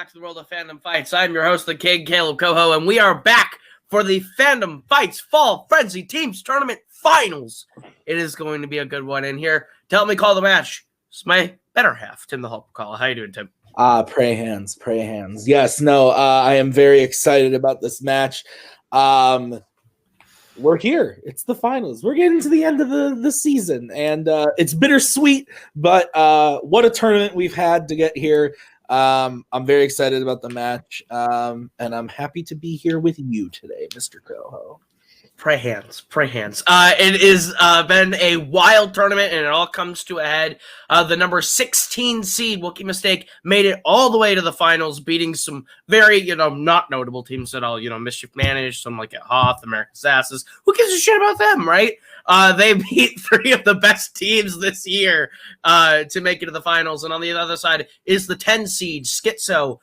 to the world of Fandom Fights. I'm your host, the King, Caleb Coho, and we are back for the Fandom Fights Fall Frenzy Teams Tournament Finals. It is going to be a good one in here. To help me call the match, it's my better half, Tim the Hulk Call. How you doing, Tim? Pray hands. Yes, no, I am very excited about this match. We're here. It's the finals. We're getting to the end of the season, and it's bittersweet, but what a tournament we've had to get here. I'm very excited about the match, and I'm happy to be here with you today, Mr. Coho. Pray hands. It has been a wild tournament, and it all comes to a head. The number 16 seed, Wookiee Mistake, made it all the way to the finals, beating some very, not notable teams at all. Mischief Managed, some like Hoth, American Assassins. Who gives a shit about them, right? They beat 3 of the best teams this year to make it to the finals. And on the other side is the 10 seed, Schizo,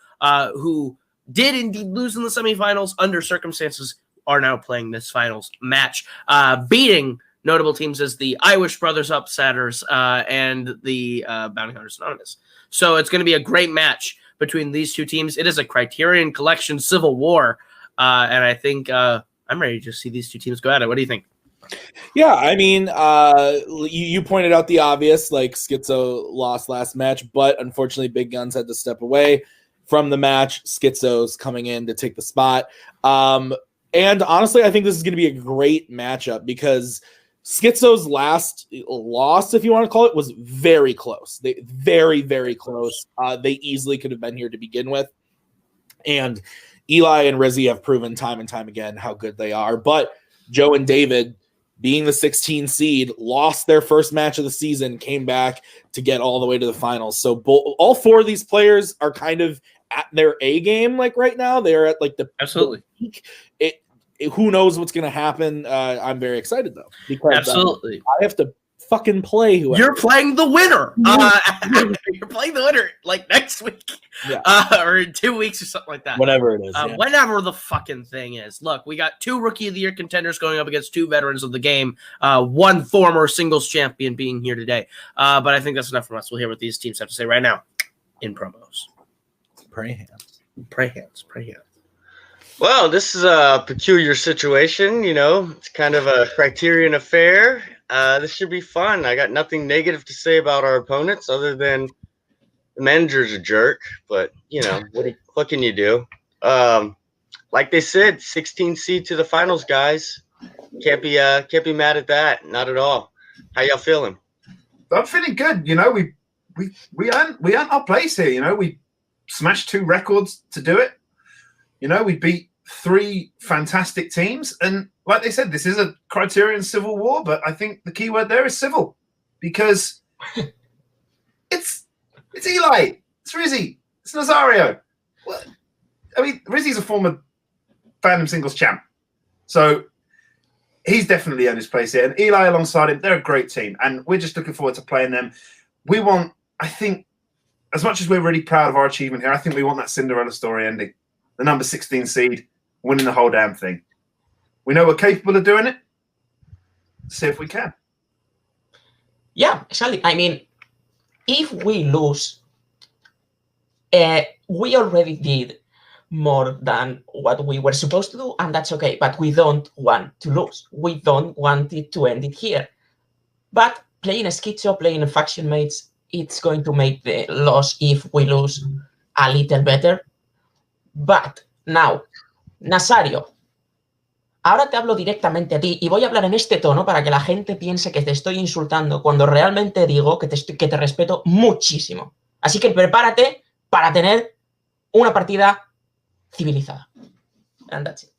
who did indeed lose in the semifinals under circumstances, are now playing this finals match, beating notable teams as the Irish Brothers Upsetters and the Bounty Hunters Anonymous. So it's going to be a great match between these two teams. It is a Criterion Collection Civil War, and I think I'm ready to see these two teams go at it. What do you think? Yeah, I mean, you pointed out the obvious, like Schizo lost last match, but unfortunately Big Guns had to step away from the match. Schizo's coming in to take the spot. And honestly, I think this is going to be a great matchup because Schizo's last loss, if you want to call it, was very close. Very, very close. They easily could have been here to begin with. And Eli and Rizzy have proven time and time again how good they are. But Joe and David, being the 16 seed, lost their first match of the season, came back to get all the way to the finals. So all 4 of these players are kind of at their A game, like right now. They're at like the absolutely peak. Who knows what's going to happen? I'm very excited though because absolutely I have to fucking play whoever. You're playing the winner. You're playing the winner like next week, or in 2 weeks or something like that. Whenever it is, whenever the fucking thing is. Look, we got 2 Rookie of the Year contenders going up against 2 veterans of the game. 1 former singles champion being here today. But I think that's enough from us. We'll hear what these teams have to say right now in promos. Pray hands. Well, this is a peculiar situation, It's kind of a Criterion affair. This should be fun. I got nothing negative to say about our opponents other than the manager's a jerk. But, what can you do? Like they said, 16 seed to the finals, guys. Can't be mad at that. Not at all. How y'all feeling? I'm feeling good. We earned our place here. We smashed 2 records to do it. We beat 3 fantastic teams. And like they said, this is a Criterion Civil War, but I think the key word there is civil because it's Eli, it's Rizzy, it's Nazario. Well, I mean, Rizzy's a former Fandom singles champ. So he's definitely earned his place here. And Eli alongside him, they're a great team. And we're just looking forward to playing them. We want, I think, as much as we're really proud of our achievement here, I think we want that Cinderella story ending. The number 16 seed winning the whole damn thing. We know we're capable of doing it. Let's see if we can. Yeah, exactly. I mean, if we lose, we already did more than what we were supposed to do, and that's okay. But we don't want to lose. We don't want it to end it here. But playing a Schizo, playing a faction mates, it's going to make the loss, if we lose, a little better. But now, Nazario, ahora te hablo directamente a ti y voy a hablar en este tono para que la gente piense que te estoy insultando cuando realmente digo que te respeto muchísimo. Así que prepárate para tener una partida civilizada. And that's it.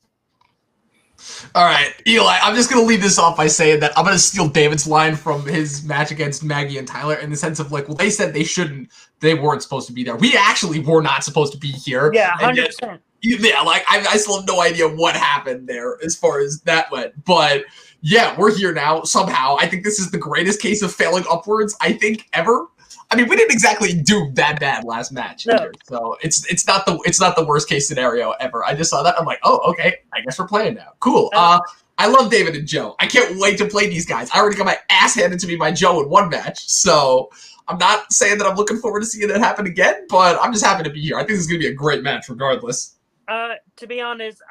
All right, Eli, I'm just going to lead this off by saying that I'm going to steal David's line from his match against Maggie and Tyler in the sense of, like, well, they said they weren't supposed to be there. We actually were not supposed to be here. Yeah, 100%. Yeah, like, I still have no idea what happened there as far as that went. But, yeah, we're here now, somehow. I think this is the greatest case of failing upwards, I think, ever. I mean, we didn't exactly do that bad last match, either, so it's not the worst case scenario ever. I just saw that, I'm like, oh, okay, I guess we're playing now. Cool. I love David and Joe. I can't wait to play these guys. I already got my ass handed to me by Joe in one match, so I'm not saying that I'm looking forward to seeing it happen again, but I'm just happy to be here. I think this is going to be a great match regardless. To be honest,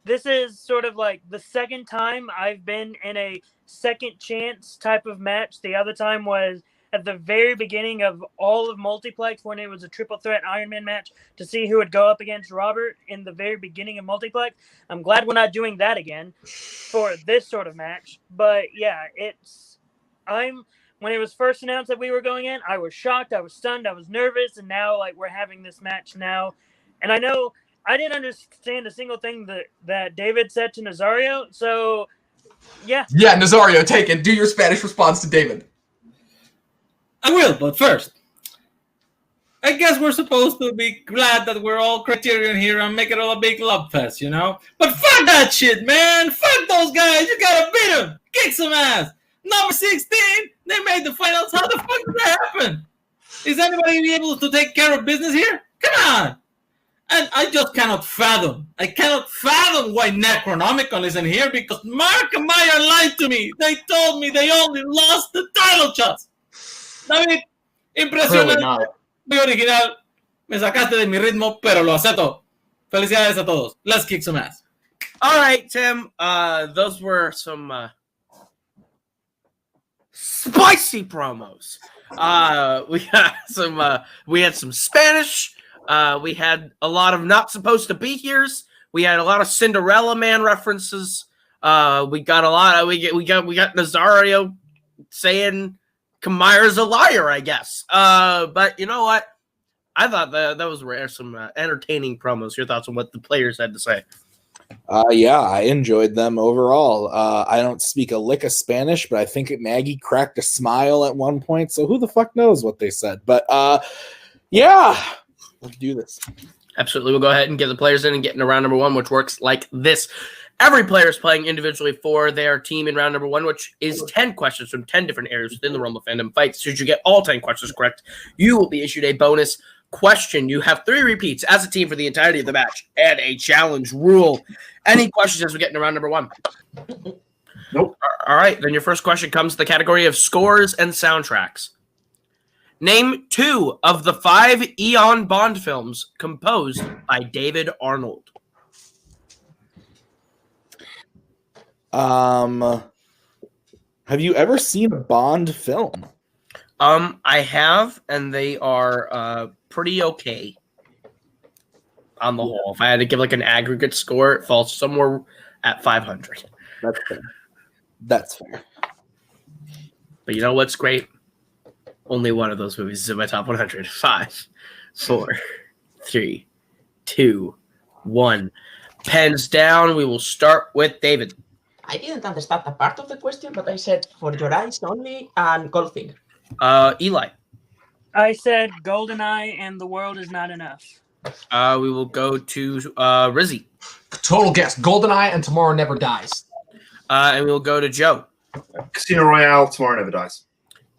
this is sort of like the second time I've been in a second chance type of match. The other time was at the very beginning of all of Multiplex when it was a triple threat Iron Man match to see who would go up against Robert in the very beginning of Multiplex. I'm glad we're not doing that again for this sort of match. But yeah, when it was first announced that we were going in, I was shocked, I was stunned, I was nervous, and now like we're having this match now. And I know I didn't understand a single thing that David said to Nazario, so yeah. Yeah, Nazario, take it. Do your Spanish response to David. I will, but first, I guess we're supposed to be glad that we're all Criterion here and make it all a big love fest, you know? But fuck that shit, man! Fuck those guys! You gotta beat them! Kick some ass! Number 16, they made the finals. How the fuck did that happen? Is anybody able to take care of business here? Come on! And I just cannot fathom. I cannot fathom why Necronomicon isn't here because Mark and Maya lied to me. They told me they only lost the title shots. David, impresionante. Muy original. Me sacaste de mi ritmo, pero lo acepto. Felicidades a todos. Let's kick some ass. All right, Tim. Those were some spicy promos. We had some Spanish. We had a lot of not supposed to be here's. We had a lot of Cinderella Man references. We got Nazario saying Kamaira's a liar, I guess. But you know what? I thought those were some entertaining promos. Your thoughts on what the players had to say? Yeah, I enjoyed them overall. I don't speak a lick of Spanish, but I think Maggie cracked a smile at one point. So who the fuck knows what they said? But yeah, let's do this. Absolutely. We'll go ahead and get the players in and get into round number one, which works like this. Every player is playing individually for their team in round number one, which is 10 questions from 10 different areas within the realm of fandom fights. Should you get all 10 questions correct, you will be issued a bonus question. You have 3 repeats as a team for the entirety of the match and a challenge rule. Any questions as we get into round number one? Nope. All right. Then your first question comes to the category of scores and soundtracks. Name 2 of the 5 Eon Bond films composed by David Arnold. Have you ever seen a Bond film? I have, and they are pretty okay on the whole. If I had to give like an aggregate score, it falls somewhere at 500. That's fair. That's fair. But you know what's great? Only one of those movies is in my top 100. 5, 4, 3, 2, 1. Pens down. We will start with David. I didn't understand a part of the question, but I said for your eyes only and Goldfinger. Eli. I said GoldenEye and The World Is Not Enough. We will go to Rizzy. Total guess. GoldenEye and Tomorrow Never Dies. And we will go to Joe. Casino Royale, Tomorrow Never Dies.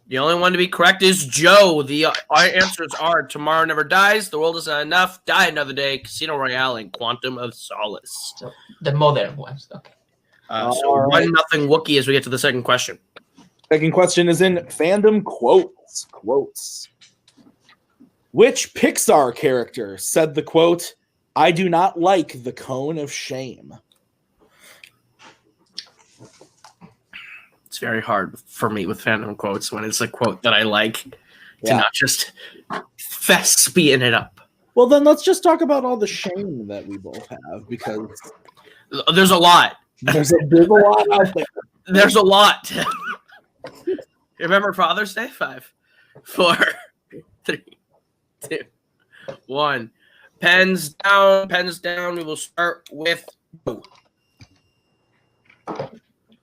The only one to be correct is Joe. The answers are Tomorrow Never Dies, The World Is Not Enough, Die Another Day, Casino Royale, and Quantum of Solace. So the modern ones. Okay. So right. 1-0 Wookiee as we get to the second question. Second question is in fandom quotes. Quotes. Which Pixar character said the quote, "I do not like the cone of shame"? It's very hard for me with fandom quotes when it's a quote that I like to Yeah. not just thespian it up. Well, then let's just talk about all the shame that we both have, because There's a lot. there's a lot out there. There's a lot. Remember Father's Day? 5, 4, 3, 2, 1. Pens down. Pens down. We will start with Joe.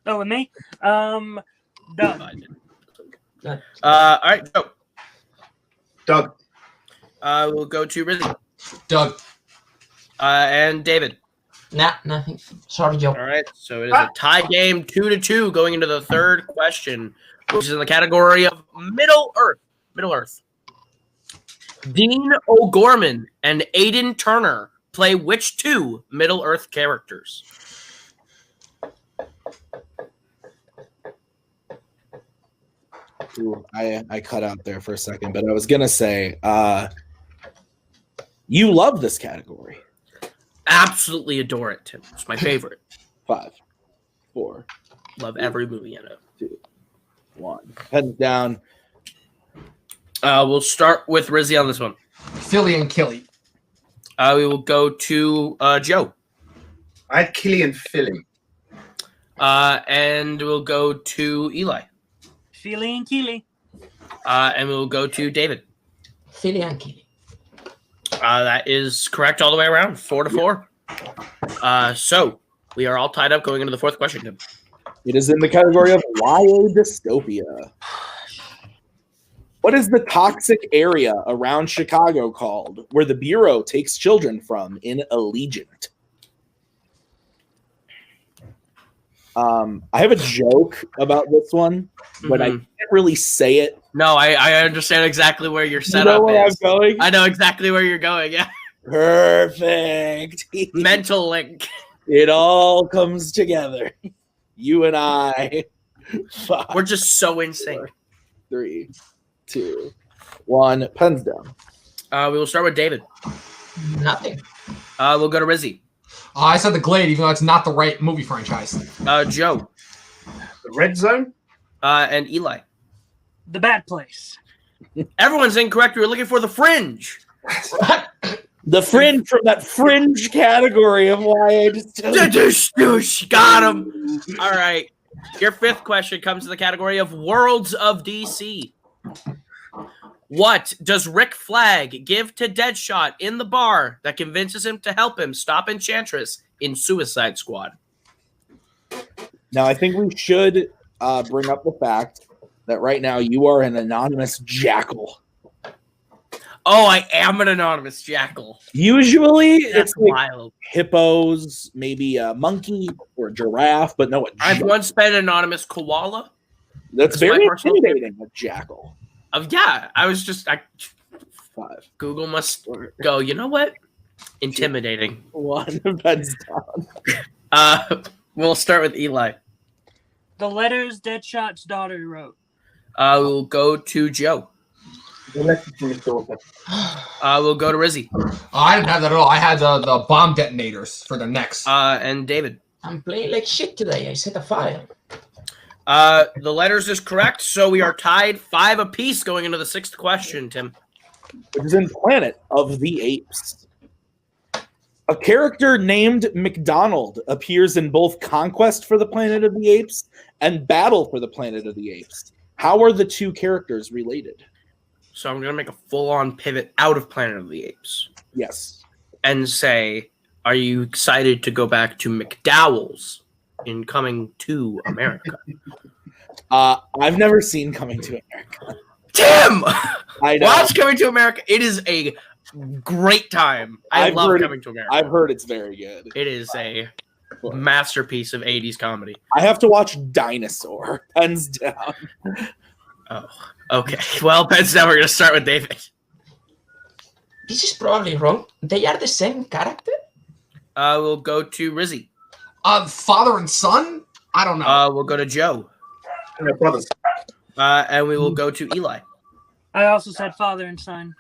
Oh, with me? Doug. All right, Joe. Doug. We'll go to Rizzy. Doug. And David. Nah, nothing. Sorry, Joe. All right, so it is a tie game, 2-2, going into the third question, which is in the category of Middle Earth. Middle Earth. Dean O'Gorman and Aidan Turner play which 2 Middle Earth characters? Ooh, I cut out there for a second, but I was gonna say, you love this category. Absolutely adore it, Tim. It's my favorite. 5, 4, Love every movie in it. 2, 1. Heads down. We'll start with Rizzy on this one. Philly and Killy. We will go to Joe. I had Killian Philly. And we'll go to Eli. Philly and Keely. And we'll go to David. Philly and Keely. That is correct all the way around, 4-4. So we are all tied up going into the fourth question, Tim. It is in the category of YA dystopia. What is the toxic area around Chicago called, where the Bureau takes children from in Allegiant? I have a joke about this one, but I can't really say it. No, I understand exactly where your You setup know where is. I'm going? I know exactly where you're going, yeah. Perfect. Mental link. It all comes together. You and I. 5, We're just so in sync. 3, 2, 1. Pens down. We will start with David. Nothing. We'll go to Rizzy. I said The Glade, even though it's not the right movie franchise. Joe. The Red Zone. And Eli. The Bad Place. Everyone's incorrect. We were looking for The Fringe. The Fringe from that Fringe category of YA dystopia. Douche, got him. All right. Your fifth question comes to the category of Worlds of DC. What does Rick Flag give to Deadshot in the bar that convinces him to help him stop Enchantress in Suicide Squad? Now, I think we should bring up the fact that right now you are an anonymous jackal. Oh, I am an anonymous jackal. Usually, That's it's like wild. hippos, maybe a monkey or a giraffe, but no, I've once been an anonymous koala. That's That's very my personal intimidating. A jackal. Yeah, I was just 5, Google must go. You know what? Intimidating. 1. Pens down. We'll start with Eli. The letters Deadshot's daughter wrote. We'll go to Joe. The letter from his daughter. We'll go to Rizzy. I didn't have that at all. I had the bomb detonators for the next. And David. I'm playing like shit today. I set a fire. The letters is correct, so we are tied 5 apiece going into the sixth question, Tim. Which is in Planet of the Apes. A character named McDonald appears in both Conquest for the Planet of the Apes and Battle for the Planet of the Apes. How are the two characters related? So I'm going to make a full-on pivot out of Planet of the Apes. Yes. And say, are you excited to go back to McDowell's in Coming to America? I've never seen Coming to America. Tim! I know. Watch Coming to America. It is a great time. I I've love heard Coming to America. I've heard it's very good. It is a masterpiece of 80s comedy. I have to watch Dinosaur. Pens down. Oh, okay. Well, Pens down, we're going to start with David. This is probably wrong. They are the same character? We'll go to Rizzy. Father and son? I don't know. We'll go to Joe. And their brothers. And we will go to Eli. I also said father and son.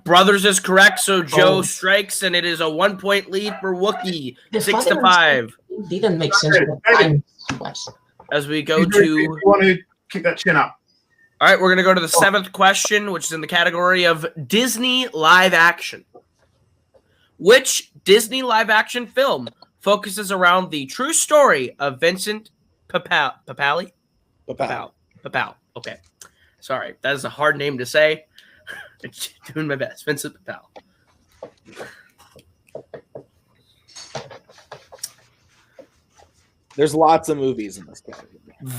Brothers is correct, so Joe strikes, and it is a 1-point lead for Wookiee. The 6-5. Didn't make sense. As we go Who's to... the one who kicked that chin up? All right, we're going to go to the seventh question, which is in the category of Disney live action. Which Disney live action film focuses around the true story of Vincent Papali? Papal. Okay. Sorry, that is a hard name to say. I'm doing my best. Vincent Papal. There's lots of movies in this category.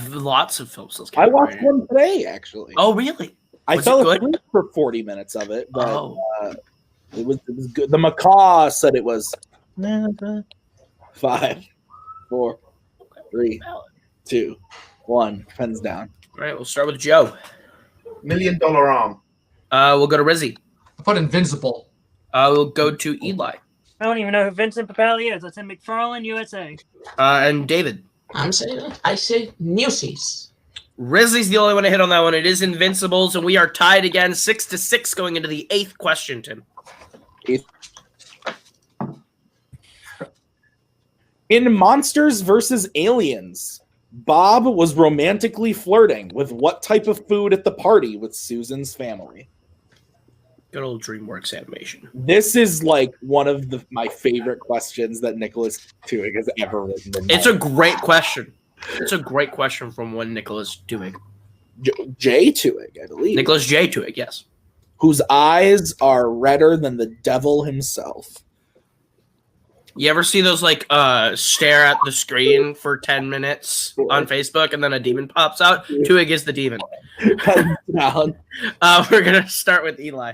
Lots of films. in this I watched category. one today, actually. Oh, really? I Was fell it good? asleep for 40 minutes of it, but Oh. it was good. The macaw said it was 5, 4, 3, 2, 1. Pens down. All right, we'll start with Joe. $1 Million Arm. We'll go to Rizzy. I put Invincible. We'll go to Eli. I don't even know who Vincent Papali is. That's in McFarlane, USA. And David. I say Newsies. Rizzy's the only one to hit on that one. It is Invincibles, and we are tied again, 6-6, going into the 8th question, Tim. In Monsters vs. Aliens, Bob was romantically flirting with what type of food at the party with Susan's family? Good old DreamWorks animation. This is like one of my favorite questions that Nicholas Tuig has ever written. It's a great question. It's a great question from one Nicholas Tuig. J. Tuig, I believe. Nicholas J. Tuig, yes. Whose eyes are redder than the devil himself. You ever see those like stare at the screen for 10 minutes on Facebook and then a demon pops out? Tuig is the demon. We're gonna start with Eli.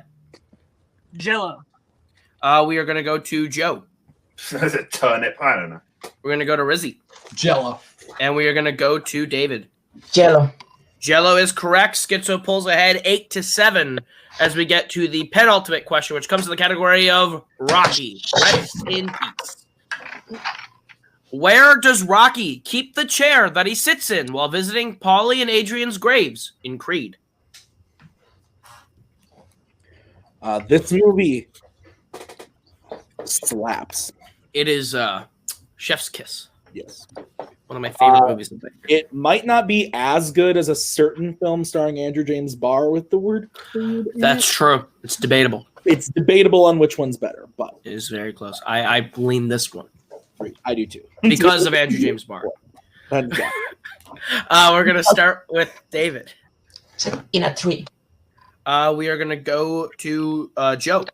Jello. We are gonna go to Joe. There's a turnip. I don't know. We're gonna go to Rizzy. Jello. And we are gonna go to David. Jello. Jello is correct. Schizo pulls ahead 8-7 as we get to the penultimate question, which comes in the category of Rocky. Rest in peace. Where does Rocky keep the chair that he sits in while visiting Paulie and Adrian's graves in Creed? This movie slaps. It is Chef's Kiss. Yes. One of my favorite movies. It might not be as good as a certain film starring Andrew James Barr with the word Creed. That's true. It's debatable. It's debatable on which one's better, but it is very close. I lean this one. I do too. Because of Andrew James Barr. We're going to start with David. In a tree. We are going to go to Joe.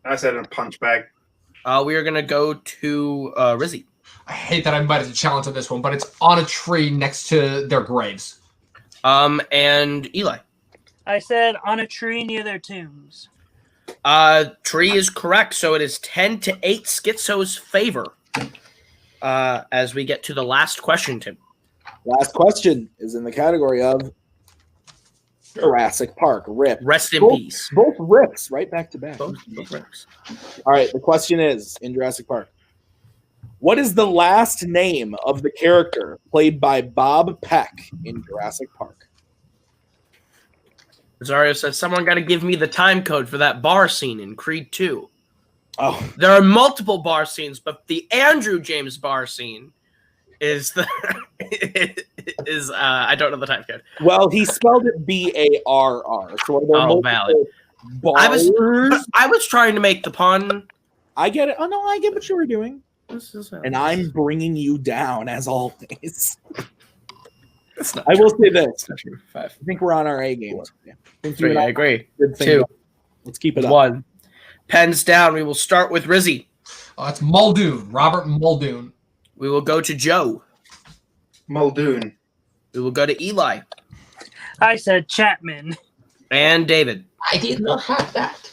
I said in a punch bag. We are going to go to Rizzy. I hate that I invited a challenge on this one, but it's on a tree next to their graves. And Eli. I said on a tree near their tombs. Tree is correct, so it is 10-8 Schizo's favor. As we get to the last question, Tim. Last question is in the category of Jurassic Park. Rip. Rest in peace. Both rips, right back to back. Both rips. All right, the question is, in Jurassic Park, what is the last name of the character played by Bob Peck in Jurassic Park? Rosario says, someone got to give me the time code for that bar scene in Creed 2. Oh. There are multiple bar scenes, but the Andrew James bar scene is the I don't know the time code. Well, he spelled it B-A-R-R. So valid. I was trying to make the pun. I get it. Oh no, I get what you were doing. And I'm bringing you down as always. I will say this. I think we're on our A game. Yeah. I agree. Good thing. 2. Let's keep it up. 1. Pens down. We will start with Rizzy. It's Muldoon. Robert Muldoon. We will go to Joe. Muldoon. We will go to Eli. I said Chapman. And David. I did not have that.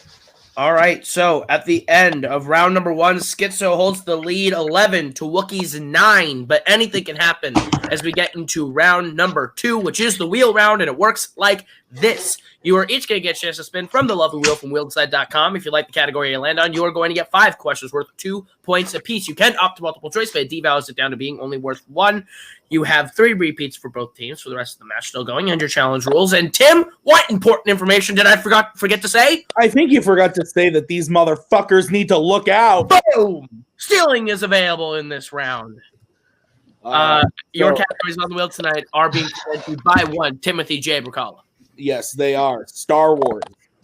All right, so at the end of round number 1, Schizo holds the lead 11 to Wookiee's 9, but anything can happen as we get into round number 2, which is the wheel round, and it works like this. You are each going to get a chance to spin from the lovely wheel from wheeldecide.com. If you like the category you land on, you are going to get 5 questions worth 2 points apiece. You can opt to multiple choice, but it devalues it down to being only worth 1. You have 3 repeats for both teams for the rest of the match still going under challenge rules. And Tim, what important information did I forget to say? I think you forgot to say that these motherfuckers need to look out. Boom! Stealing is available in this round. Your categories on the wheel tonight are being presented by one Timothy J. Bracala. Yes, they are. Star Wars,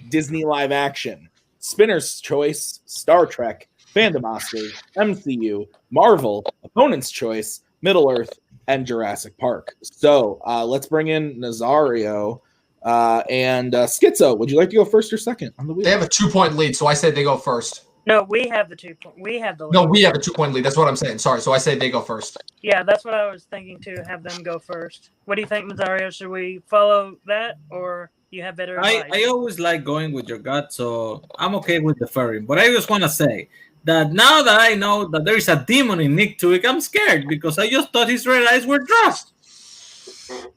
Disney live action, Spinner's Choice, Star Trek, Fandom Oscars, MCU, Marvel, Opponent's Choice, Middle Earth, and Jurassic Park. So let's bring in Nazario and Schizo. Would you like to go first or second on the wheel? They have a 2-point lead, so I say they go first. No, we have the 2 point. We have the lead. No, we have a 2-point lead. That's what I'm saying. Sorry, so I say they go first. Yeah, that's what I was thinking to have them go first. What do you think, Nazario? Should we follow that, or you have better advice? I always like going with your gut, so I'm okay with deferring. But I just want to say that now that I know that there is a demon in Nick Tuick, I'm scared because I just thought his red eyes were dropped.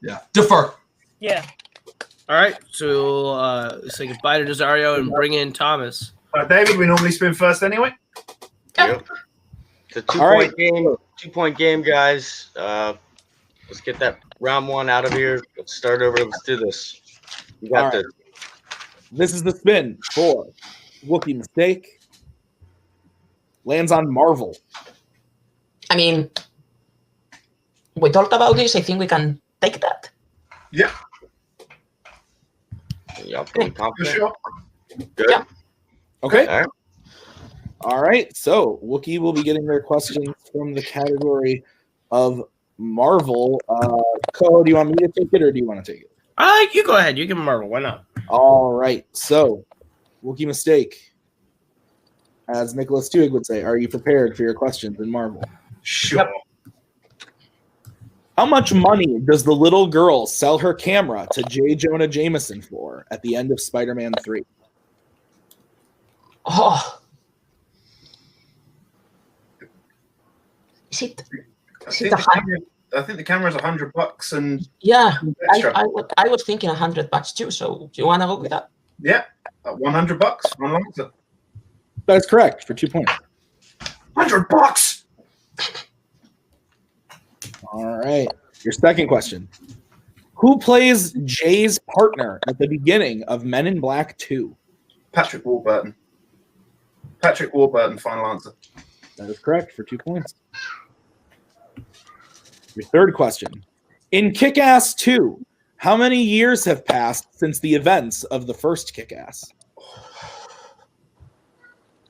Yeah, defer. Yeah. All right, so say goodbye to Nazario and bring in Thomas. David, we normally spin first anyway. Yep. It's a 2-point game. 2-point game, guys. Let's get that round one out of here. Let's start over. Let's do this. You got All this. right. This is the spin for Wookiee Mistake. Lands on Marvel. I mean, we talked about this. I think we can take that. Yeah, Yep, Okay. I'm for confident. sure. Good. Yeah. Okay. All right. All right. So Wookiee will be getting their questions from the category of Marvel. Ko, do you want me to take it or do you want to take it? You go ahead. You can Marvel. Why not? All right. So Wookiee Mistake. As Nicholas Tuig would say, are you prepared for your questions in Marvel? Sure. How much money does the little girl sell her camera to J. Jonah Jameson for at the end of Spider-Man 3? Oh, is it? I think the camera's $100 and Yeah, extra. I was thinking $100 too. So do you want to go with that? Yeah, $100. One answer. That is correct for 2 points. $100. All right. Your second question. Who plays Jay's partner at the beginning of Men in Black 2? Patrick Warburton. Patrick Warburton. Final answer. That is correct for 2 points. Your third question. In Kick-Ass 2, how many years have passed since the events of the first Kick-Ass?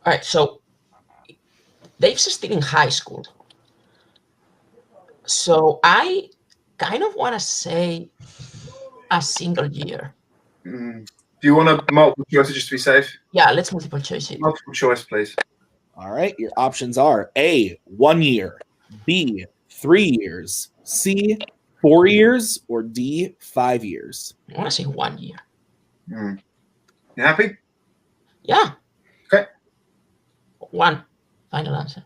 All right, so Dave's still in high school. So I kind of want to say a single year. Do you want a multiple choice just to be safe? Yeah, let's multiple choice it. Multiple choice, please. All right. Your options are A, 1 year, B, 3 years, C, 4 years, or D, 5 years. I want to say 1 year. You happy? Yeah. Okay. 1. Final answer.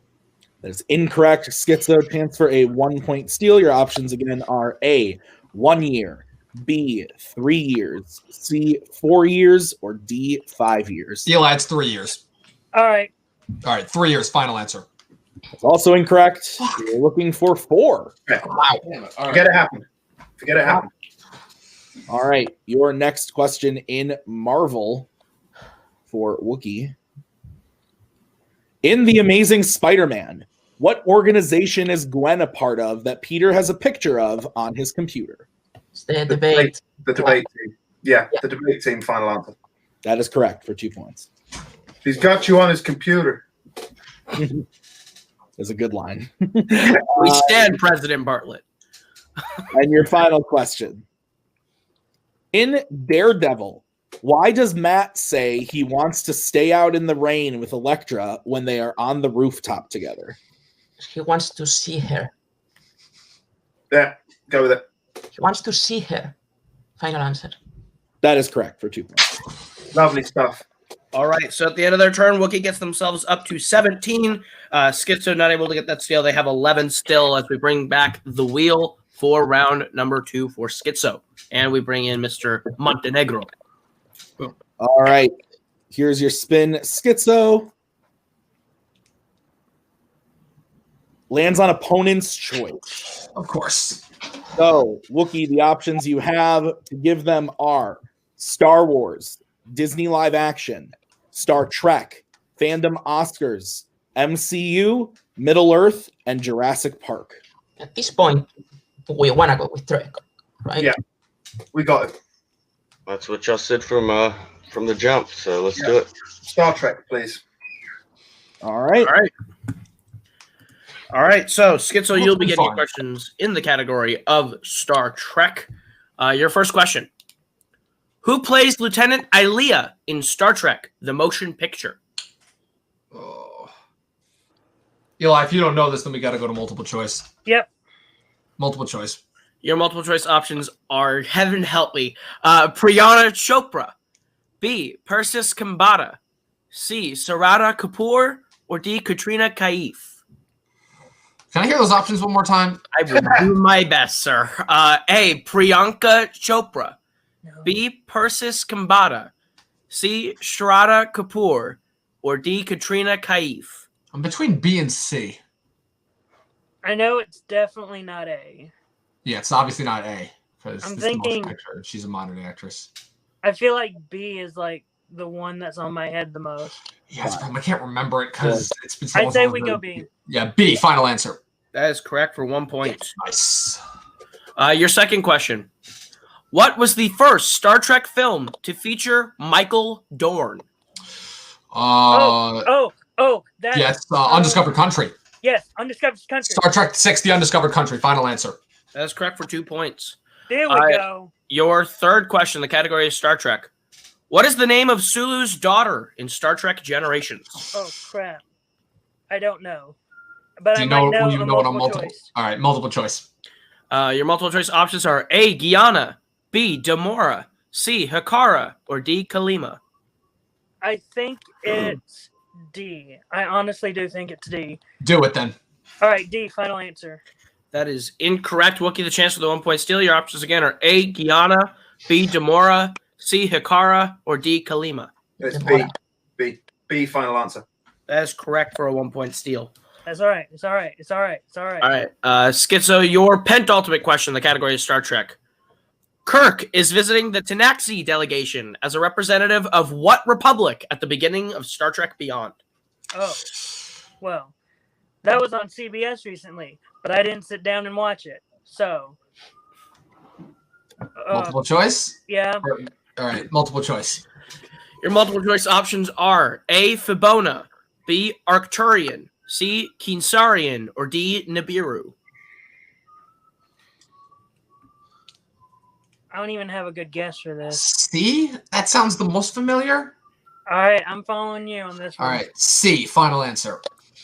That is incorrect. Schizo, chance for a 1 point steal. Your options again are A, 1 year, B, 3 years, C, 4 years, or D, 5 years. Eli, it's 3 years. All right. All right, 3 years. Final answer. It's also incorrect. You're looking for 4. Wow. Forget it happened. Forget it happened. All right. Your next question in Marvel for Wookiee. In The Amazing Spider-Man, what organization is Gwen a part of that Peter has a picture of on his computer? It's the debate. The debate team. Yeah, the debate team. Final answer. That is correct for 2 points. He's got you on his computer. Is a good line. We stand President Bartlett. And your final question. In Daredevil, why does Matt say he wants to stay out in the rain with Elektra when they are on the rooftop together? He wants to see her. Yeah, go with it. He wants to see her. Final answer. That is correct for 2 points. Lovely stuff. All right. So at the end of their turn, Wookiee gets themselves up to 17. Schizo not able to get that steal. They have 11 still as we bring back the wheel for round number 2 for Schizo. And we bring in Mr. Montenegro. All right. Here's your spin. Schizo lands on opponent's choice. Of course. So, Wookiee, the options you have to give them are Star Wars, Disney live action, Star Trek, Fandom Oscars, MCU, Middle Earth, and Jurassic Park. At this point, we want to go with Trek, right? Yeah. We got it. That's what y'all said from the jump. So let's do it. Star Trek, please. All right. All right. All right. So, Schizo, you'll be getting Fun. questions in the category of Star Trek. Your first question. Who plays Lieutenant Ilia in Star Trek, the motion picture? Oh. Eli, if you don't know this, then we got to go to multiple choice. Yep. Multiple choice. Your multiple choice options are, heaven help me, Priyana Chopra, B, Persis Kambata, C, Sarada Kapoor, or D, Katrina Kaif. Can I hear those options one more time? I will do my best, sir. A, Priyanka Chopra, B, Persis Kambata, C, Sarada Kapoor, or D, Katrina Kaif. I'm between B and C. I know it's definitely not A. Yeah, it's obviously not A. Because I'm this is the motion thinking- picture. She's a modern actress. I feel like B is like the one that's on my head the most. Yeah, it's I can't remember it because it's been so long. I'd say since we I've go heard- B. Yeah, B. Final answer. That is correct for 1 point. Nice. Your second question. What was the first Star Trek film to feature Michael Dorn? Oh, that. Yes, Undiscovered Country. Yes, Undiscovered Country. Star Trek 6, The Undiscovered Country. Final answer. That is correct for 2 points. There we go. Your third question, the category is Star Trek. What is the name of Sulu's daughter in Star Trek Generations? Oh crap! I don't know, but Do I you might know, know, you a know what a multiple multiple? choice. All right, multiple choice. Your multiple choice options are A. Guyana, B. Demora, C. Hikara, or D. Kalima. I think it's D. I honestly do think it's D. Do it then. All right, D. Final answer. That is incorrect. Wookiee, the chance for the 1 point steal. Your options again are A. Guyana, B. Demora, C. Hikara, or D. Kalima. It's B. Final answer. That is correct for a 1 point steal. That's all right. It's all right. It's all right. It's all right. All right. Schizo, your penultimate question, the category is Star Trek. Kirk is visiting the Tanaxi delegation as a representative of what republic at the beginning of Star Trek Beyond? Oh, well, that was on CBS recently, but I didn't sit down and watch it. So, Multiple choice? yeah. All right, multiple choice. Your multiple choice options are A. Fibona, B. Arcturian, C. Kinsarian, or D. Nibiru. I don't even have a good guess for this. C? That sounds the most familiar. All right, I'm following you on this one. All right, C. Final answer.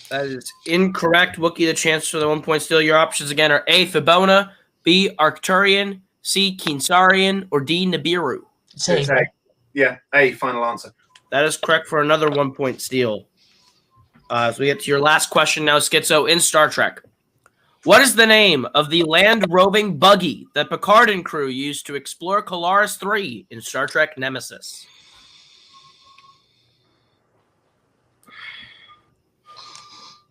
That is incorrect. Wookiee, the chance for the 1 point steal. Your options again are A. Fibona, B. Arcturian, C. Kinsarian, or D. Nibiru. Say, It's A. Yeah, A. Final answer. That is correct for another 1 point steal. So we get to your last question now, Schizo, in Star Trek. What is the name of the land-roving buggy that Picard and crew used to explore Kolaris 3 in Star Trek Nemesis?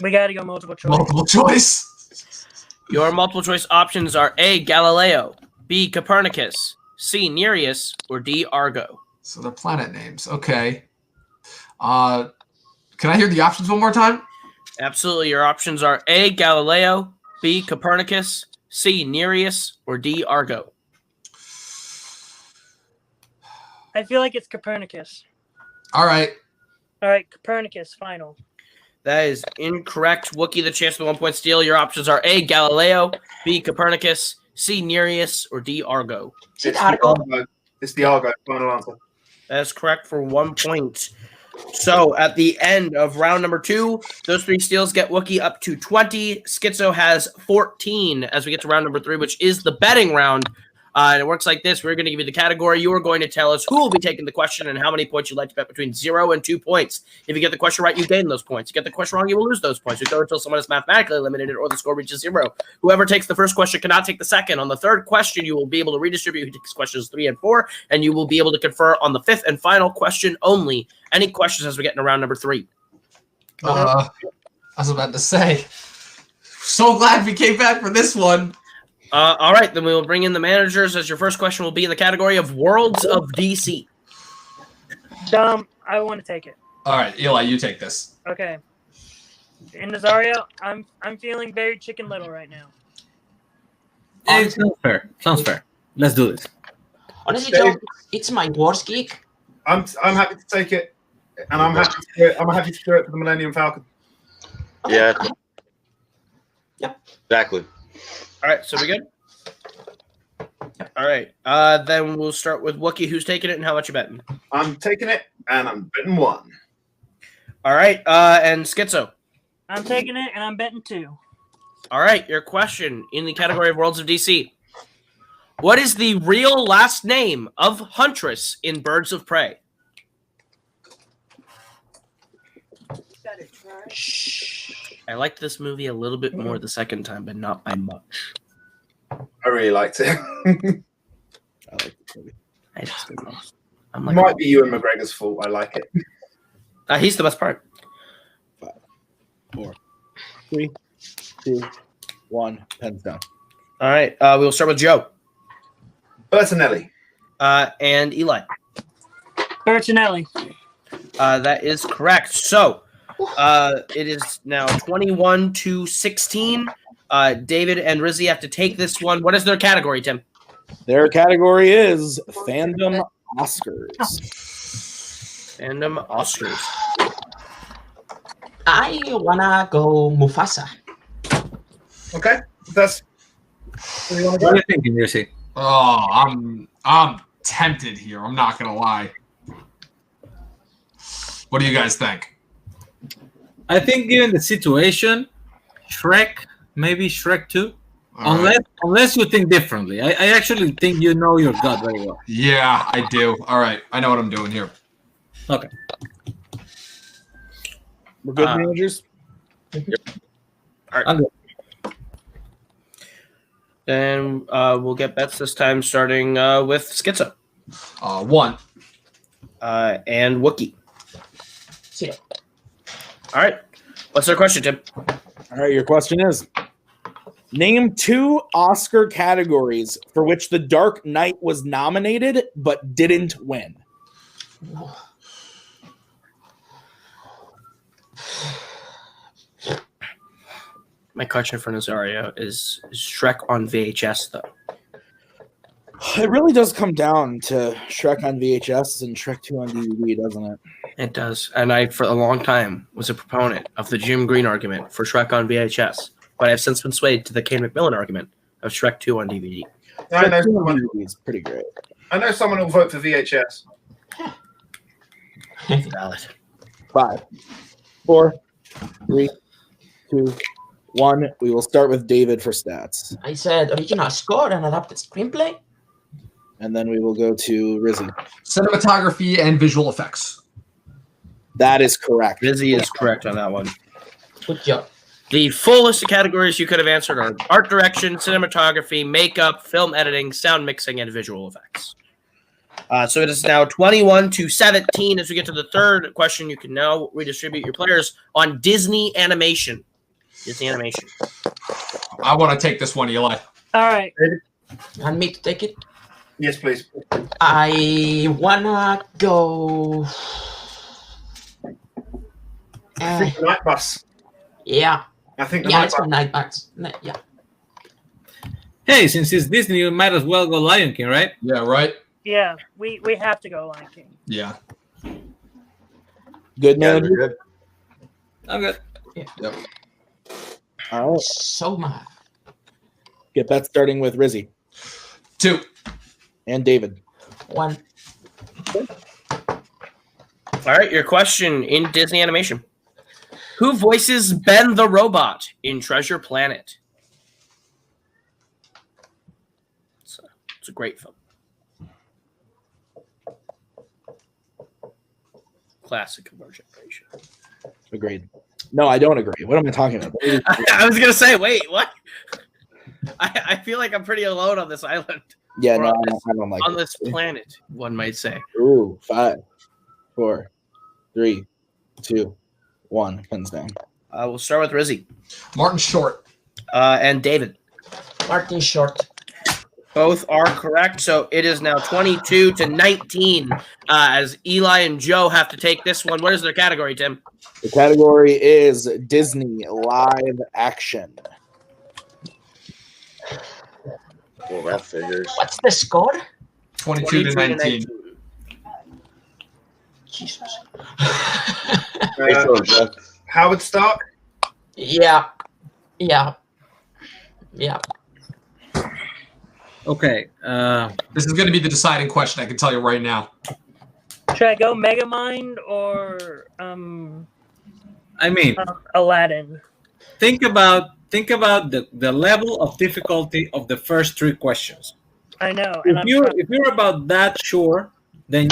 We got to go multiple choice. Multiple choice. Your multiple choice options are A. Galileo, B. Copernicus, C. Nereus, or D. Argo. So they're planet names. Okay. Can I hear the options one more time? Absolutely. Your options are A. Galileo, B. Copernicus, C. Nereus, or D. Argo. I feel like it's Copernicus. All right. All right, Copernicus, final. That is incorrect. Wookiee, the chance for the 1 point steal. Your options are A. Galileo, B. Copernicus, C. Nereus, or D. Argo. is it It's the Argo? Argo. It's the Argo. Final answer. That is correct for 1 point. So at the end of round number 2, those 3 steals get Wookiee up to 20. Schizo has 14 as we get to round number 3, which is the betting round. And it works like this. We're going to give you the category. You are going to tell us who will be taking the question and how many points you'd like to bet between 0 and 2 points. If you get the question right, you gain those points. You get the question wrong, you will lose those points. We go until someone is mathematically eliminated or the score reaches 0. Whoever takes the first question cannot take the second. On the third question, you will be able to redistribute who takes questions 3 and 4, and you will be able to confer on the 5th and final question only. Any questions as we get into round number 3? I was about to say. So glad we came back for this one. All right, then we will bring in the managers as your first question will be in the category of Worlds of DC. I want to take it. All right, Eli, you take this. Okay. And Nazario, I'm feeling very Chicken Little right now. It sounds fair. Sounds fair. Let's do this. Honestly, Joe, it's my worst gig. I'm happy to take it, and I'm happy to do it. I'm happy to do it for the Millennium Falcon. Okay. Yeah. Yep. Exactly. All right, so we good? All right, then we'll start with Wookiee. Who's taking it and how much you betting? I'm taking it, and I'm betting 1. All right, and Schizo. I'm taking it, and I'm betting 2. All right, your question in the category of Worlds of DC. What is the real last name of Huntress in Birds of Prey? I liked this movie a little bit more the second time, but not by much. I really liked it. I like this movie. I just didn't know. I'm like, Might be Ewan McGregor's fault. I like it. He's the best part. 5, 4, 3, 2, 1. Pens down. All right. We'll start with Joe Bertinelli. and Eli. Bertinelli. That is correct. So it is now 21-16. David and Rizzy have to take this one. What is their category, Tim? Their category is Fandom Oscars. Fandom Oscars. I wanna go Mufasa. Okay, that's. Where do you want to What go? are you thinking, Rizzy? Oh, I'm tempted here. I'm not gonna lie. What do you guys think? I think given the situation, Shrek, maybe Shrek 2. All right. Unless you think differently. I actually think you know your gut very well. Yeah, I do. All right, I know what I'm doing here. Okay. We're good, managers? I'm good. Then we'll get bets this time, starting with Schizo 1. and Wookiee. 0. All right. What's their question, Tim? All right, your question is name 2 Oscar categories for which The Dark Knight was nominated but didn't win. My question for Nazario is Shrek on VHS, though? It really does come down to Shrek on VHS and Shrek 2 on DVD, doesn't it? It does. And I, for a long time, was a proponent of the Jim Green argument for Shrek on VHS. But I've since been swayed to the Kane McMillan argument of Shrek 2 on DVD. I know Shrek 2 on someone. DVD is pretty great. I know someone who'll vote for VHS. Valid. 5, 4, 3, 2, 1. We will start with David for stats. I said original score and adapted screenplay. And then we will go to Rizzy. Cinematography and visual effects. That is correct. Rizzy is correct on that one. Good job. The full list of categories you could have answered are art direction, cinematography, makeup, film editing, sound mixing, and visual effects. So it is now 21-17. As we get to the third question, you can now redistribute your players on Disney animation. Disney animation. I want to take this one, Eli. All right. Want me to take it? Yes, please. I wanna go. I think the Night Bus. Yeah. I think the Yeah, Night let's Bus. go Night Bus. Yeah. Hey, since it's Disney, you might as well go Lion King, right? Yeah, right? Yeah, we have to go Lion King. Yeah. Good Yeah, manager. we're good. I'm good. Yep. All right. So mad. Get that starting with Rizzy 2. and David. 1. All right, your question in Disney animation. Who voices Ben the Robot in Treasure Planet? It's a great film. Classic of our generation. Agreed. No, I don't agree. What am I talking about? I was going to say, wait, what? I feel like I'm pretty alone on this island. Yeah, Or no, on this- I don't like on it. this planet, one might say. Ooh, 5, 4, 3, 2, 1. Pens down. We'll start with Rizzy Martin Short. and David. Martin Short. Both are correct. So it is now 22-19 as Eli and Joe have to take this one. What is their category, Tim? The category is Disney live action. Well, that figures. What's the score? 22-19. Jesus. Great film, Jeff. Howard Stark. Yeah. Okay. This is going to be the deciding question, I can tell you right now. Should I go Megamind or I mean, Aladdin? think about the level of difficulty of the first 3 questions. I know. And If you're about that sure, then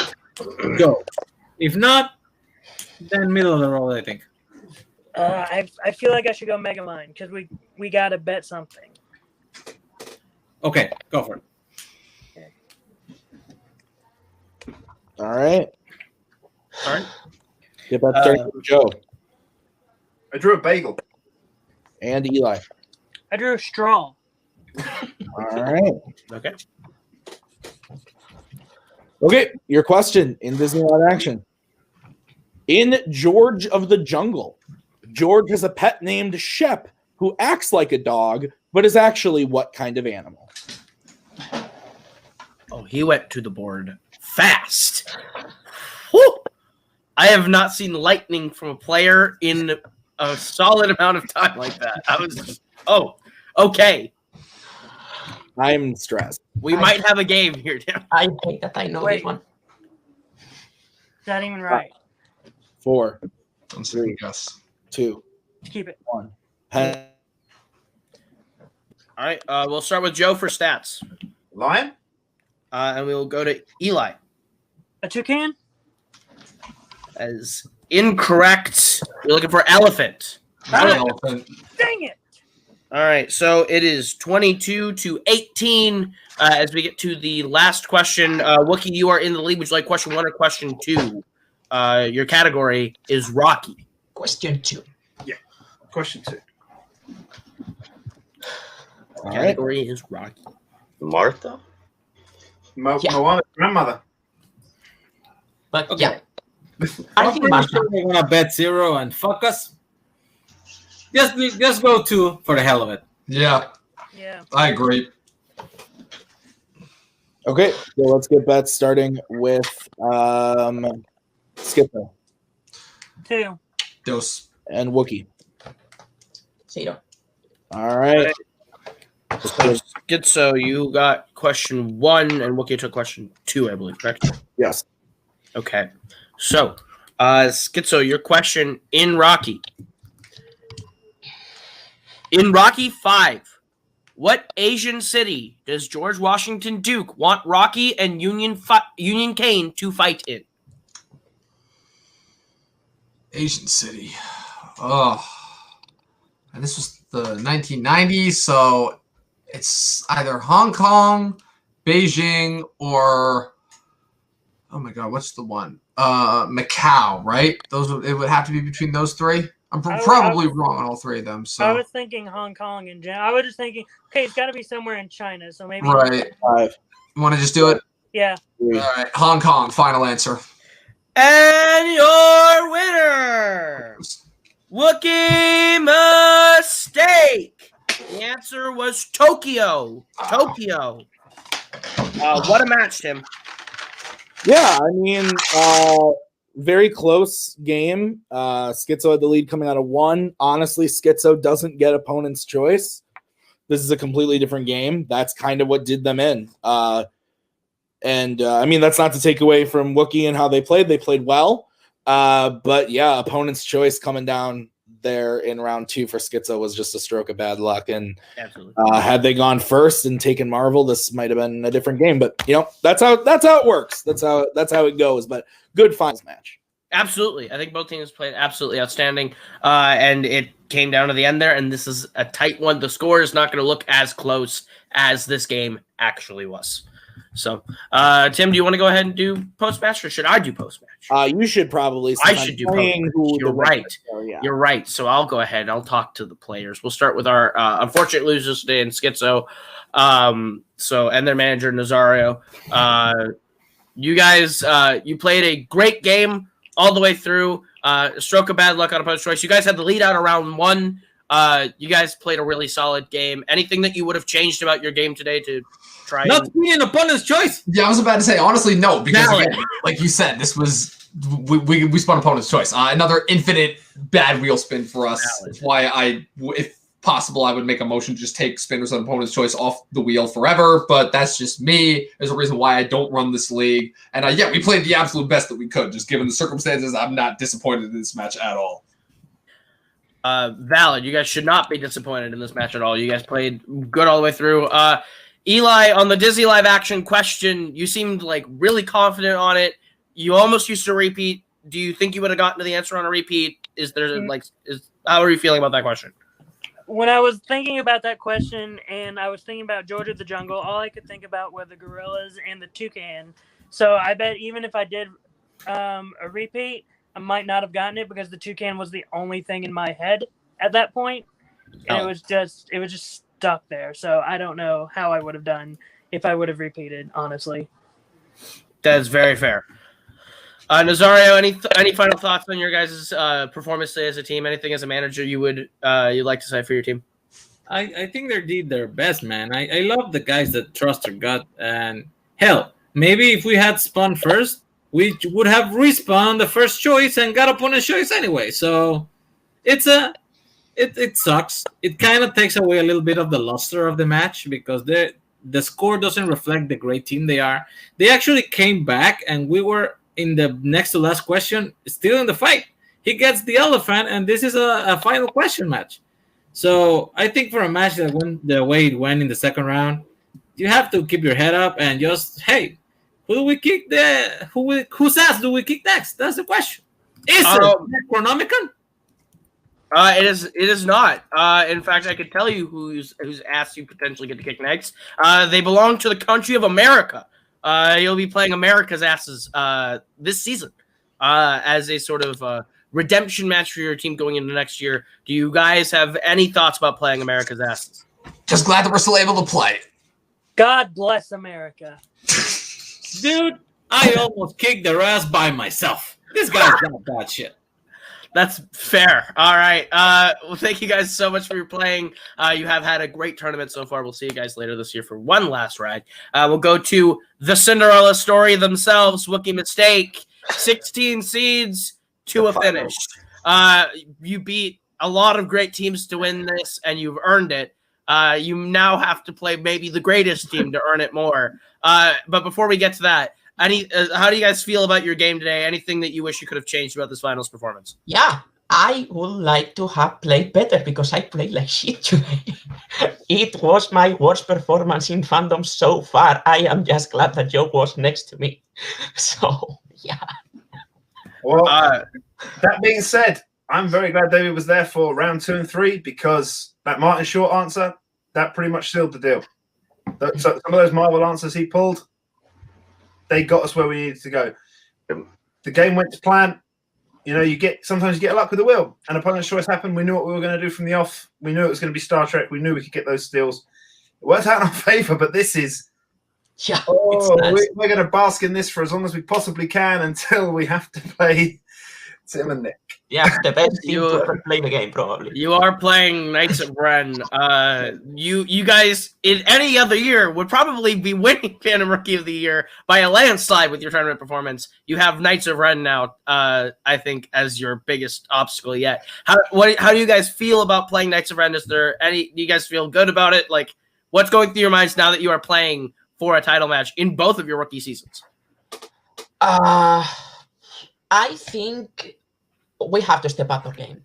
go. If not, then middle of the road, I think. I feel like I should go Megamind because we got to bet something. Okay, go for it. All right. All right. Get that starting with Joe I drew a bagel. and Eli. I drew a straw. All right. Okay. Okay, your question in Disneyland action. In George of the Jungle, George has a pet named Shep who acts like a dog, but is actually what kind of animal? Oh, he went to the board fast. Whew. I have not seen lightning from a player in a solid amount of time like that. I was just, okay. I'm stressed. We might have a game here now. I hate that I know this one. Is that even right? 4, Don't second guess. 2, Keep it. 1. All right, we'll start with Joe for stats. Lion? And we'll go to Eli. A toucan? As incorrect. We're looking for elephant. Elephant. Dang it! All right, so it is 22-18 as we get to the last question. Wookiee, you are in the lead. Would you like question 1 or question 2? Your category is Rocky. Question 2. Question 2. Category is Rocky. Martha? Moana's grandmother. But Okay. yeah, I I'm think pretty Martha. sure they're gonna bet 0 and fuck us. Just go 2 for the hell of it. Yeah, Yeah. I agree. Okay, so let's get bets starting with Schizo 2. Dose. and Wookiee. 0. All right. So you got question 1, and Wookiee took question 2, I believe, correct? Yes. Okay. So, Schizo, your question in Rocky. In Rocky 5, what Asian city does George Washington Duke want Rocky and Union Kane to fight in? Asian city. Oh. And this was the 1990s, so it's either Hong Kong, Beijing, or oh my god, what's the one? Macau, right? It would have to be between those 3. I'm probably wrong on all 3 of them. So I was thinking Hong Kong in general. I was just thinking, okay, it's got to be somewhere in China, so maybe. right. 5, You want to just do it? Yeah. 3. All right, Hong Kong. Final answer. And your winner, Wookiee mistake. The answer was Tokyo. Tokyo. What a match, Tim. Yeah, I mean, very close game. Schizo had the lead coming out of 1. Honestly, Schizo doesn't get opponent's choice. This is a completely different game. That's kind of what did them in. I mean, that's not to take away from Wookiee and how they played. They played well. But yeah, opponent's choice coming down there in round 2 for Schizo was just a stroke of bad luck. And Absolutely. had they gone first and taken Marvel, this might have been a different game. But you know, that's how it works. That's how it goes. But good finals match. Absolutely. I think both teams played absolutely outstanding. And it came down to the end there, and this is a tight one. The score is not going to look as close as this game actually was. So, Tim, do you want to go ahead and do post-match, or should I do post-match? You should probably. I should do post-match. You're right. Yeah. You're right. So I'll go ahead and I'll talk to the players. We'll start with our unfortunate losers today in Schizo. And their manager, Nazario. You guys, you played a great game all the way through. Stroke of bad luck on opponent's choice. You guys had the lead out around 1. You guys played a really solid game. Anything that you would have changed about your game today to try? Not being an opponent's choice. Yeah, I was about to say, honestly, no, because again, like you said, this was we spun opponent's choice. Another infinite bad wheel spin for us. That's why if possible, I would make a motion to just take spinners on opponent's choice off the wheel forever. But that's just me. There's a reason why I don't run this league. And yeah, we played the absolute best that we could. Just given the circumstances, I'm not disappointed in this match at all. Valid. You guys should not be disappointed in this match at all. You guys played good all the way through. Eli, on the Disney live action question, you seemed like really confident on it. You almost used to repeat. Do you think you would have gotten to the answer on a repeat? How are you feeling about that question? When I was thinking about that question and I was thinking about George of the Jungle, all I could think about were the gorillas and the toucan. So I bet even if I did a repeat, I might not have gotten it because the toucan was the only thing in my head at that point. And it was just stuck there. So I don't know how I would have done if I would have repeated, honestly. That is very fair. Nazario, any final thoughts on your guys' performance today as a team? Anything as a manager you'd like to say for your team? I think they did their best, man. I love the guys that trust their gut. And hell, maybe if we had spun first, we would have respawned the first choice and got opponent's choice anyway. So it sucks. It kind of takes away a little bit of the luster of the match because the score doesn't reflect the great team they are. They actually came back, and we were in the next to last question, still in the fight. He gets the elephant, and this is a final question match. So I think for a match that went the way it went in the second round, you have to keep your head up and just, hey, who do we kick whose ass do we kick next? That's the question. Is it Necronomicon? It is not. In fact, I could tell you whose ass you potentially get to kick next. They belong to the country of America. You'll be playing America's asses this season as a sort of redemption match for your team going into next year. Do you guys have any thoughts about playing America's asses? Just glad that we're still able to play. God bless America. Dude, I almost kicked their ass by myself. This guy's not that shit. That's fair. All right. Well, thank you guys so much for your playing. You have had a great tournament so far. We'll see you guys later this year for one last ride. We'll go to the Cinderella story themselves. Wookiee Mistake, 16 seeds to a finish. You beat a lot of great teams to win this, and you've earned it. You now have to play maybe the greatest team to earn it more. But before we get to that, how do you guys feel about your game today? Anything that you wish you could have changed about this finals performance? Yeah, I would like to have played better because I played like shit today. It was my worst performance in Fandom so far. I am just glad that Joe was next to me. So, yeah. Well, that being said, I'm very glad David was there for round 2 and 3 because that Martin Short answer, that pretty much sealed the deal. So some of those Marvel answers he pulled, they got us where we needed to go. The game went to plan. You know, sometimes you get luck with the wheel. An opponent's choice happened. We knew what we were going to do from the off. We knew it was going to be Star Trek. We knew we could get those steals. It worked out in our favor, but this is... Yeah, we're going to bask in this for as long as we possibly can until we have to play Tim and Nick. Yeah, the best team to ever play the game, probably. You are playing Knights of Ren. You guys, in any other year, would probably be winning Fandom Rookie of the Year by a landslide with your tournament performance. You have Knights of Ren now, I think, as your biggest obstacle yet. How do you guys feel about playing Knights of Ren? Do you guys feel good about it? Like, what's going through your minds now that you are playing for a title match in both of your rookie seasons? I think we have to step up our game.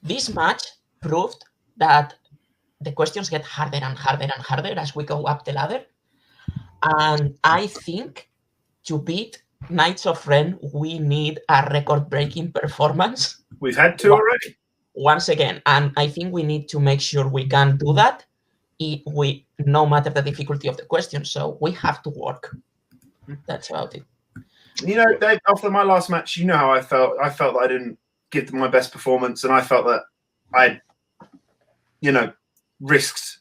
This match proved that the questions get harder and harder and harder as we go up the ladder. And I think to beat Knights of Ren, we need a record-breaking performance. We've had 2 already. Once again, and I think we need to make sure we can do that no matter the difficulty of the question. So we have to work. That's about it. You know, Dave, after my last match, you know how I felt. I felt that I didn't give them my best performance, and I felt that I, risked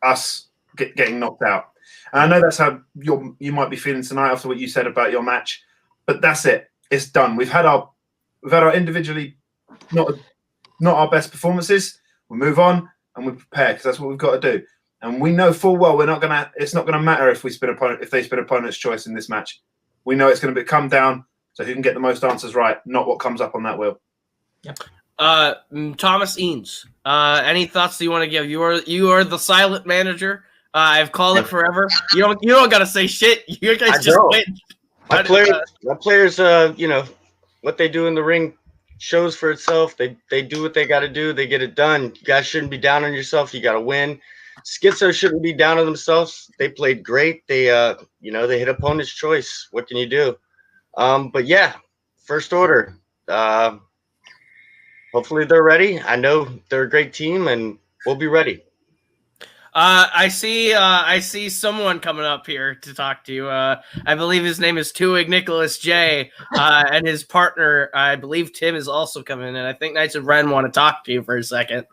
us getting knocked out. And I know that's how you might be feeling tonight after what you said about your match, but that's it. It's done. We've had our individually not our best performances. We move on and we prepare because that's what we've got to do. And we know full well it's not gonna matter if they spin opponent's choice in this match. We know it's going to come down to who can get the most answers right, not what comes up on that wheel. Yep. Thomas Eanes, any thoughts that you want to give? You are the silent manager. I've called it forever. You don't got to say shit. You guys just win. My players, what they do in the ring shows for itself. They do what they got to do. They get it done. You guys shouldn't be down on yourself. You got to win. Schizo shouldn't be down on themselves. They played great. They they hit opponent's choice. What can you do? But yeah, first order. Hopefully they're ready. I know they're a great team, and we'll be ready. I see someone coming up here to talk to you. I believe his name is Tuig Nicholas J. And his partner, I believe Tim, is also coming in. I think Knights of Ren want to talk to you for a second.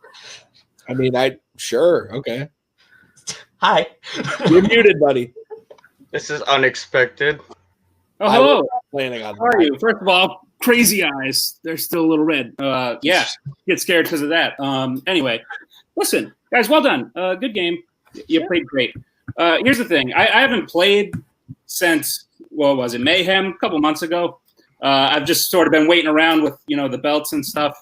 I mean, sure, okay. Hi. You're muted, buddy. This is unexpected. Oh, hello. Planning on How are you? First of all, crazy eyes. They're still a little red. Yeah, get scared because of that. Anyway, listen, guys, well done. Good game. You played great. Here's the thing. I haven't played since, what was it, Mayhem a couple months ago. I've just sort of been waiting around with, the belts and stuff.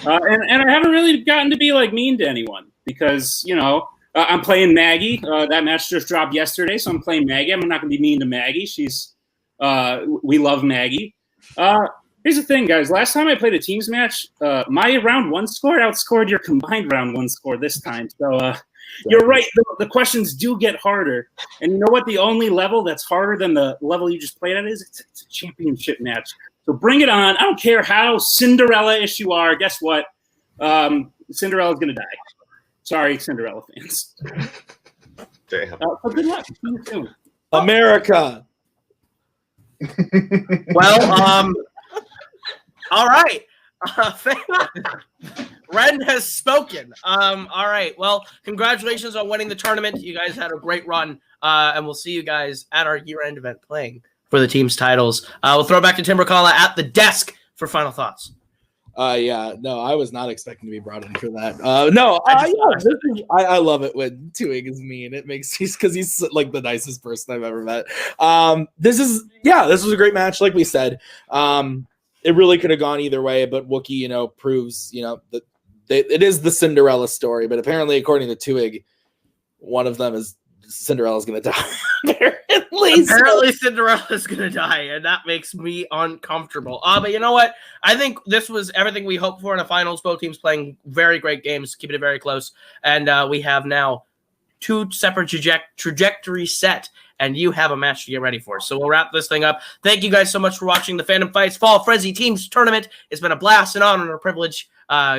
And I haven't really gotten to be, mean to anyone because, I'm playing Maggie. That match just dropped yesterday, so I'm playing Maggie. I'm not going to be mean to Maggie. We love Maggie. Here's the thing, guys. Last time I played a teams match, my round 1 score outscored your combined round 1 score this time. So you're right. The questions do get harder. And you know what? The only level that's harder than the level you just played at is it's a championship match. So bring it on. I don't care how Cinderella-ish you are. Guess what? Cinderella's going to die. Sorry, Cinderella fans. Damn. So good luck. See you soon. America. Well, all right. Ren has spoken. All right. Well, congratulations on winning the tournament. You guys had a great run, and we'll see you guys at our year-end event playing for the team's titles. We'll throw it back to Tim Bracala at the desk for final thoughts. Yeah, no, I was not expecting to be brought in for that. I love it when Tuig is mean. It makes because he's like the nicest person I've ever met. This was a great match, like we said. It really could have gone either way, but Wookiee, proves, that it is the Cinderella story. But apparently, according to Tuig, one of them is Cinderella's going to die. Apparently, Cinderella's going to die, and that makes me uncomfortable. But you know what? I think this was everything we hoped for in the finals. Both teams playing very great games, keeping it very close. And we have now 2 separate trajectories set, and you have a match to get ready for. So we'll wrap this thing up. Thank you guys so much for watching the Fandom Fights Fall Frenzy Teams Tournament. It's been a blast, an honor, and a privilege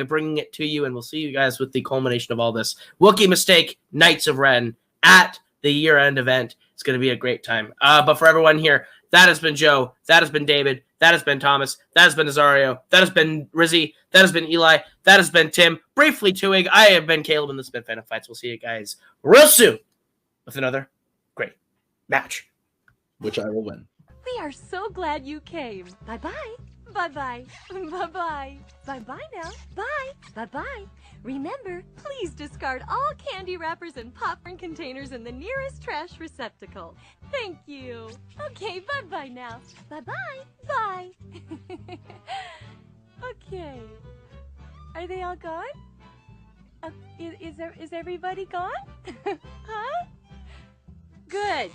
bringing it to you, and we'll see you guys with the culmination of all this. Wookiee Mistake, Knights of Ren at the year-end event. It's going to be a great time. But for everyone here, that has been Joe. That has been David. That has been Thomas. That has been Nazario. That has been Rizzy. That has been Eli. That has been Tim. Briefly, Tuig. I have been Caleb, and this has been Fandom Fights. We'll see you guys real soon with another great match, which I will win. We are so glad you came. Bye-bye. Bye-bye. Bye-bye. Bye-bye now. Bye. Bye-bye. Remember, please discard all candy wrappers and popcorn containers in the nearest trash receptacle. Thank you. Okay, bye-bye now. Bye-bye. Bye. Okay. Are they all gone? Is everybody gone? Huh? Good.